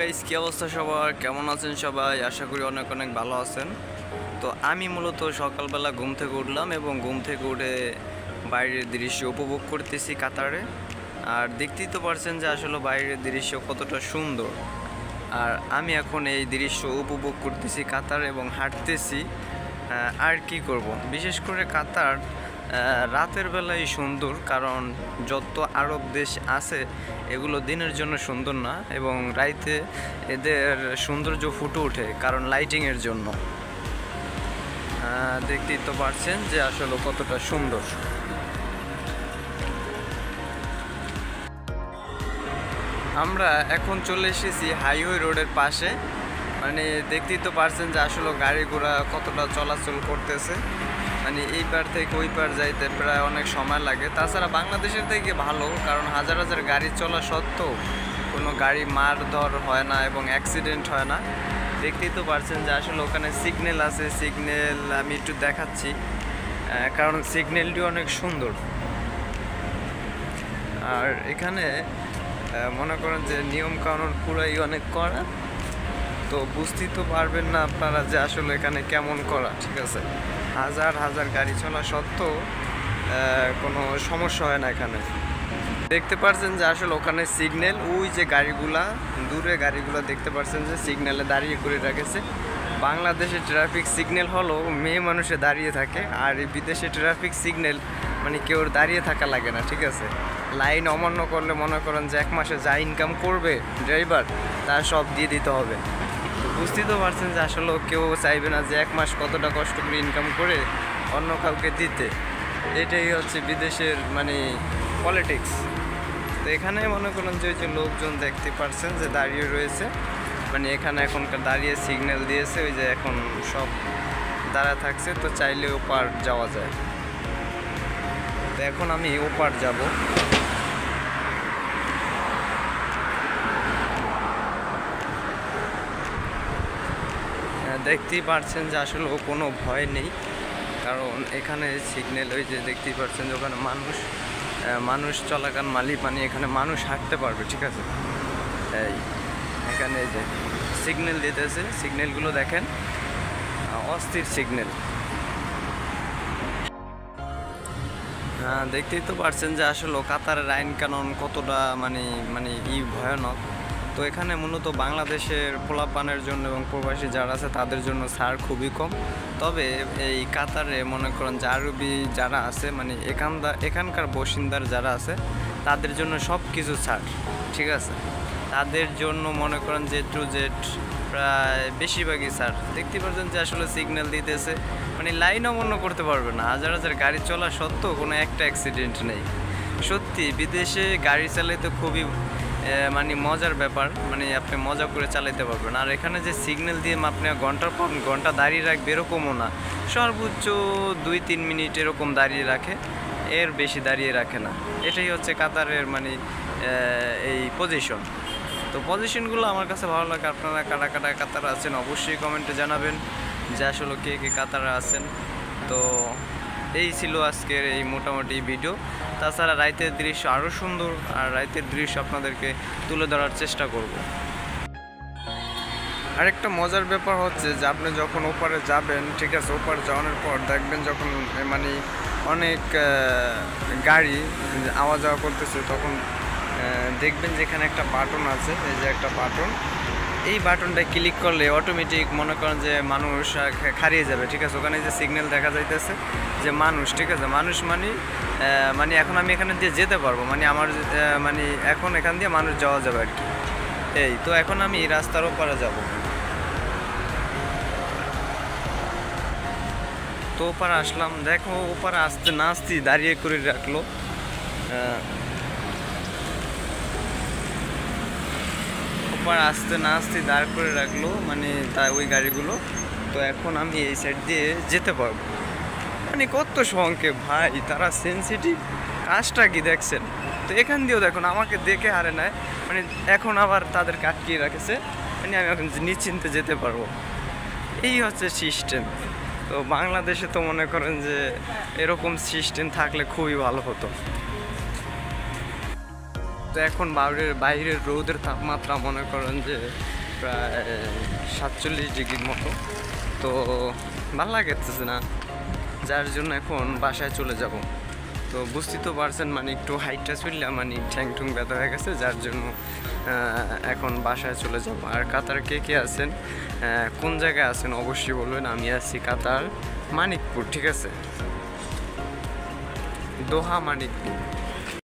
Guys, কি অবস্থা সবার? কেমন আছেন সবাই? আশা করি অনেক অনেক ভালো আছেন। তো আমি মূলত সকালবেলা ঘুম থেকে উঠলাম এবং ঘুম থেকে উঠে বাইরের দৃশ্য উপভোগ করতেছি কাতারে। আর দেখতেই তো পারছেন যে আসলে বাইরের দৃশ্য কতটা সুন্দর। আর আমি এখন এই দৃশ্য উপভোগ করতেছি কাতার এবং হাঁটতেছি। আর কি করব, বিশেষ করে কাতার রাতের বেলায় সুন্দর, কারণ যত আরব দেশ আছে এগুলো দিনের জন্য সুন্দর না এবং রাইতে এদের সৌন্দর্য ফুটে ওঠে কারণ লাইটিংয়ের জন্য। দেখতেই তো পারছেন যে আসলে কতটা সুন্দর। আমরা এখন চলে এসেছি হাইওয়ে রোডের পাশে। মানে দেখতেই তো পারছেন যে আসলে গাড়ি ঘোড়া কতটা চলাচল করতেছে। মানে এই পার থেকে ওই পার যাইতে প্রায় অনেক সময় লাগে। তাছাড়া বাংলাদেশের থেকে ভালো, কারণ হাজার হাজার গাড়ি চলা সত্ত্বেও কোনো গাড়ি মারধর হয় না এবং অ্যাক্সিডেন্ট হয় না। দেখতেই তো পারছেন যে আসলে ওখানে সিগন্যাল আছে। সিগন্যাল আমি একটু দেখাচ্ছি, কারণ সিগন্যালটি অনেক সুন্দর। আর এখানে মনে করেন যে নিয়ম কানুন পুরাই অনেক কড়া। তো বুঝতেই তো পারবেন না আপনারা যে আসলে এখানে কেমন করা। ঠিক আছে, হাজার হাজার গাড়ি চলা সত্ত্বেও কোনো সমস্যা হয় না এখানে। দেখতে পাচ্ছেন যে আসলে ওখানে সিগন্যাল, ওই যে গাড়িগুলা দূরে গাড়িগুলো দেখতে পাচ্ছেন যে সিগন্যালে দাঁড়িয়ে করে রাখেছে। বাংলাদেশে ট্রাফিক সিগন্যাল হলো মেয়ে মানুষে দাঁড়িয়ে থাকে, আর এই বিদেশে ট্রাফিক সিগন্যাল মানে কেউ দাঁড়িয়ে থাকা লাগে না। ঠিক আছে, লাইন অমান্য করলে মনে করেন যে এক মাসে যা ইনকাম করবে ড্রাইভার তার সব দিয়ে দিতে হবে। তো বুঝতেই তো পারছেন যে আসলে কেউ চাইবে না যে এক মাস কতটা কষ্ট করে ইনকাম করে অন্য কাউকে দিতে। এটাই হচ্ছে বিদেশের মানে পলিটিক্স। তো এখানে মনে করেন যে ওই যে লোকজন দেখতে পারছেন যে দাঁড়িয়ে রয়েছে, মানে এখানে এখনকার দাঁড়িয়ে সিগন্যাল দিয়েছে, ওই যে এখন সব দাঁড়া থাকছে। তো চাইলে ওপার যাওয়া যায়। তো এখন আমি ওপার যাব। দেখতেই পারছেন যে আসলে কোনো ভয় নেই, কারণ এখানে সিগন্যাল, ওই যে দেখতেই পাচ্ছেন যে ওখানে মানুষ চলাকালীন মানে এখানে মানুষ হাঁটতে পারবে। ঠিক আছে, এই এখানে এই যে সিগন্যাল দিতেছে, সিগন্যালগুলো দেখেন, অস্থির সিগন্যাল। দেখতেই তো পারছেন যে আসলে কাতারের আইন কানুন কতটা মানে মানে ভয়ানক। তো এখানে মূলত বাংলাদেশের পোলাপানের জন্য এবং প্রবাসী যারা আছে তাদের জন্য ছাড় খুবই কম। তবে এই কাতারে মনে করেন যে আরবি যারা আছে, মানে এখানকার বাসিন্দার যারা আছে তাদের জন্য সব কিছু ছাড়। ঠিক আছে, তাদের জন্য মনে করেন যে টু জেড প্রায় বেশিরভাগই ছাড়। দেখতে পাচ্ছেন যে আসলে সিগন্যাল দিতেছে, মানে লাইন অমান্য করতে পারবে না। হাজার হাজার গাড়ি চলা সত্ত্বেও কোনো একটা অ্যাক্সিডেন্ট নেই। সত্যি বিদেশে গাড়ি চালাইতে খুবই মানে মজার ব্যাপার, মানে আপনি মজা করে চালাইতে পারবেন। আর এখানে যে সিগন্যাল দিয়ে আপনি ঘন্টার পর ঘন্টা দাঁড়িয়ে রাখবে এরকমও না, সর্বোচ্চ 2-3 মিনিট এরকম দাঁড়িয়ে রাখে, এর বেশি দাঁড়িয়ে রাখে না। এটাই হচ্ছে কাতারের মানে এই পজিশন। তো পজিশনগুলো আমার কাছে ভালো লাগে। আপনারা কারা কারা কাতারে আছেন অবশ্যই কমেন্টে জানাবেন যে আসলে কে কে কাতারে আছেন। তো এই ছিল আজকের এই মোটামুটি ভিডিও। তাছাড়া রাতের দৃশ্য আরও সুন্দর, আর রাতের দৃশ্য আপনাদেরকে তুলে ধরার চেষ্টা করব। আরেকটা মজার ব্যাপার হচ্ছে যে আপনি যখন ওপারে যাবেন, ঠিক আছে, ওপারে যাওয়ানোর পর দেখবেন যখন মানে অনেক গাড়ি আওয়া যাওয়া করতেছে, তখন দেখবেন যে এখানে একটা বাটন আছে, এই যে একটা বাটন, এই বাটনটা ক্লিক করলে অটোমেটিক মনে করেন যে মানুষ হারিয়ে যাবে। ঠিক আছে, ওখানে যে সিগন্যাল দেখা যাইতেছে যে মানুষ, ঠিক আছে, মানুষ মানে এখন আমি এখানে দিয়ে যেতে পারবো, মানে আমার মানে এখন এখান দিয়ে মানুষ যাওয়া যাবে আর কি। এই তো এখন আমি রাস্তার ওপারে যাব। তো ওপারে আসলাম, দেখো ওপারে আসতে না আসতেই দাঁড়িয়ে করে রাখলো। ওপারে আসতে না আসতেই দাঁড় করে রাখলো, মানে তাই ওই গাড়িগুলো। তো এখন আমি এই সাইড দিয়ে যেতে পারবো। মানে কত সংক্ষেপ ভাই, তারা সেন্সিটিভ কাজটা কি দেখছেন। তো এখান দিয়েও দেখুন আমাকে দেখে হারে নেয়, মানে এখন আবার তাদেরকে আটকিয়ে রাখেছে, মানে আমি এখন নিশ্চিন্তে যেতে পারবো। এই হচ্ছে সিস্টেম। তো বাংলাদেশে তো মনে করেন যে এরকম সিস্টেম থাকলে খুবই ভালো হতো। তো এখন বাইরের রোদের তাপমাত্রা মনে করেন যে প্রায় 47 ডিগ্রির মতো। তো ভালো লাগতেছে না, যার জন্য এখন বাসায় চলে যাব। তো বুঝতে তো পারছেন মানে একটু হাইটটা চললে মানে ঠ্যাং ঠুং ব্যথা হয়ে গেছে, যার জন্য এখন বাসায় চলে যাব। আর কাতার কে কে আছেন, কোন জায়গায় আছেন অবশ্যই বলবেন। আমি আছি কাতার মানিকপুর, ঠিক আছে, দোহা মানিকপুর।